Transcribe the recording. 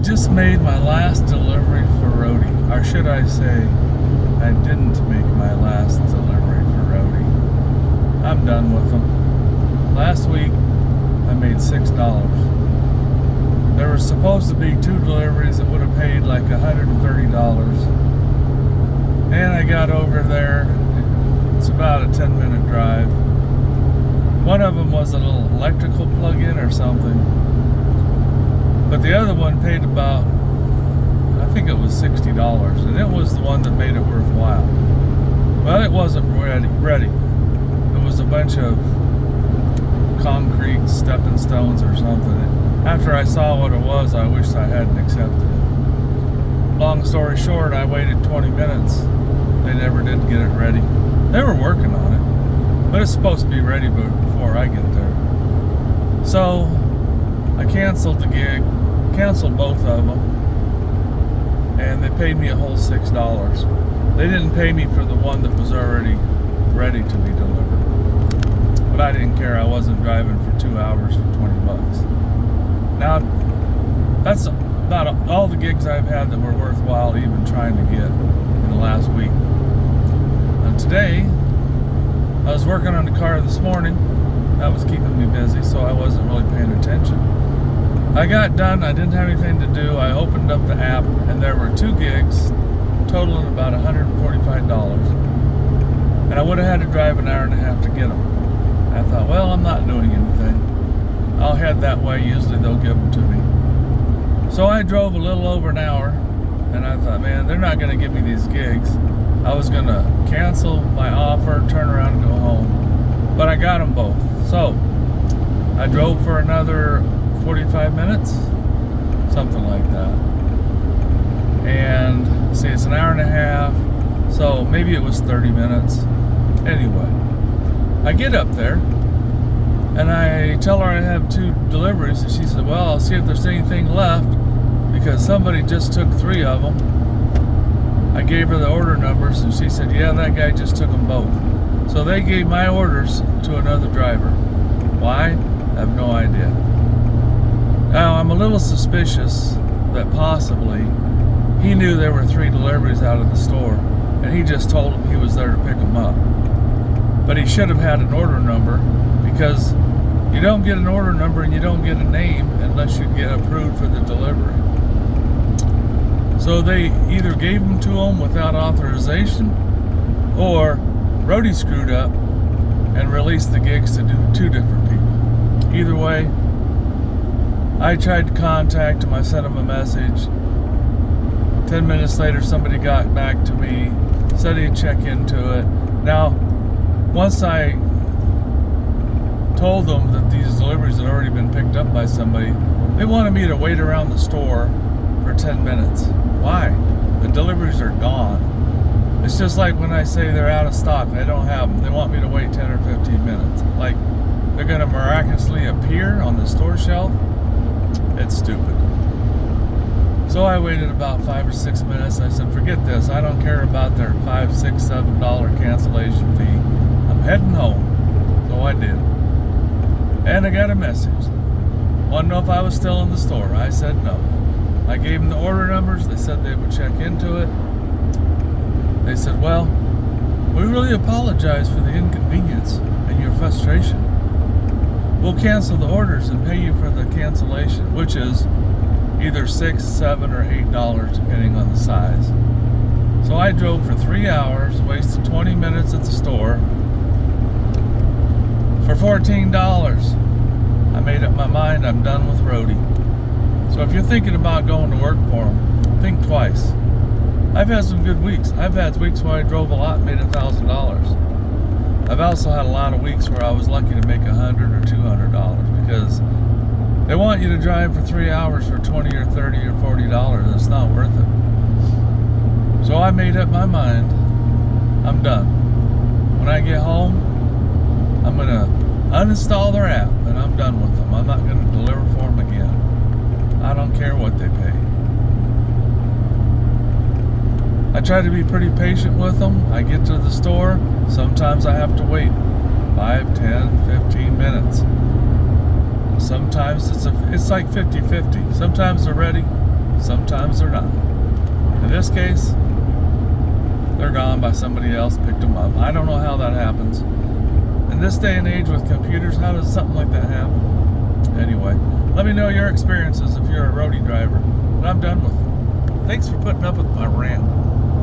just made my last delivery for Roadie. Or should I say, I didn't make my last delivery for Roadie. I'm done with them. Last week, I made $6. There was supposed to be 2 deliveries that would have paid like $130. And I got over there. It's about a 10-minute drive. One of them was a little electrical plug-in or something. But the other one paid about, I think it was $60, and it was the one that made it worthwhile. Well, it wasn't ready. It was a bunch of concrete stepping stones or something. After I saw what it was, I wished I hadn't accepted it. Long story short, I waited 20 minutes. They never did get it ready. They were working on it, but it's supposed to be ready before I get there. So I canceled the gig, canceled both of them, and they paid me a whole $6. They didn't pay me for the one that was already ready to be delivered. But I didn't care. I wasn't driving for 2 hours for $20. Now, that's about all the gigs I've had that were worthwhile even trying to get in the last week. And today, I was working on the car this morning. That was keeping me busy, so I wasn't really paying attention. I got done. I didn't have anything to do. I opened up the app, and there were 2 gigs, totaling about $145. And I would have had to drive an hour and a half to get them. I thought, well, I'm not doing anything. I'll head that way. Usually they'll give them to me. So I drove a little over an hour, and I thought, man, they're not going to give me these gigs. I was going to cancel my offer, turn around and go home. But I got them both. So I drove for another 45 minutes, something like that. And see, it's an hour and a half, so maybe it was 30 minutes. Anyway, I get up there and I tell her I have 2 deliveries, and she said, well, I'll see if there's anything left because somebody just took 3 of them. I gave her the order numbers, and she said, yeah, that guy just took them both. So they gave my orders to another driver. Why? I have no idea. Now, I'm a little suspicious that possibly he knew there were 3 deliveries out of the store, and he just told him he was there to pick them up. But he should have had an order number, because you don't get an order number and you don't get a name unless you get approved for the delivery. So they either gave them to him without authorization, or Roadie screwed up and released the gigs to 2 different people. Either way, I tried to contact him. I sent him a message. 10 minutes later, somebody got back to me, said he'd check into it. Now, once I told them that these deliveries had already been picked up by somebody, they wanted me to wait around the store for 10 minutes. Why? The deliveries are gone. It's just like when I say they're out of stock, they don't have them. They want me to wait 10 or 15 minutes. Like they're going to miraculously appear on the store shelf. It's stupid. So I waited about 5 or 6 minutes. I said, forget this. I don't care about their $5, $6, $7 cancellation fee. I'm heading home. So I did. And I got a message. Wanted to know if I was still in the store. I said no. I gave them the order numbers. They said they would check into it. They said, well, we really apologize for the inconvenience and your frustration. We'll cancel the orders and pay you for the cancellation, which is either $6, $7, or $8, depending on the size. So I drove for 3 hours, wasted 20 minutes at the store for $14. I made up my mind. I'm done with Roadie. So if you're thinking about going to work for them, think twice. I've had some good weeks. I've had weeks where I drove a lot and made $1,000. I've also had a lot of weeks where I was lucky to make $100 or $200 because they want you to drive for 3 hours for $20 or $30 or $40, and it's not worth it. So I made up my mind. I'm done. When I get home, I'm going to uninstall their app, and I'm done with them. I'm not going to deliver for them again. I don't care what they pay. I try to be pretty patient with them. I get to the store. Sometimes I have to wait 5, 10, 15 minutes. Sometimes it's like 50-50. Sometimes they're ready, Sometimes they're not. In this case, they're gone by somebody else, picked them up. I don't know how that happens. In this day and age with computers, how does something like that happen? Anyway, let me know your experiences if you're a roadie driver. And I'm done with it. Thanks for putting up with my rant.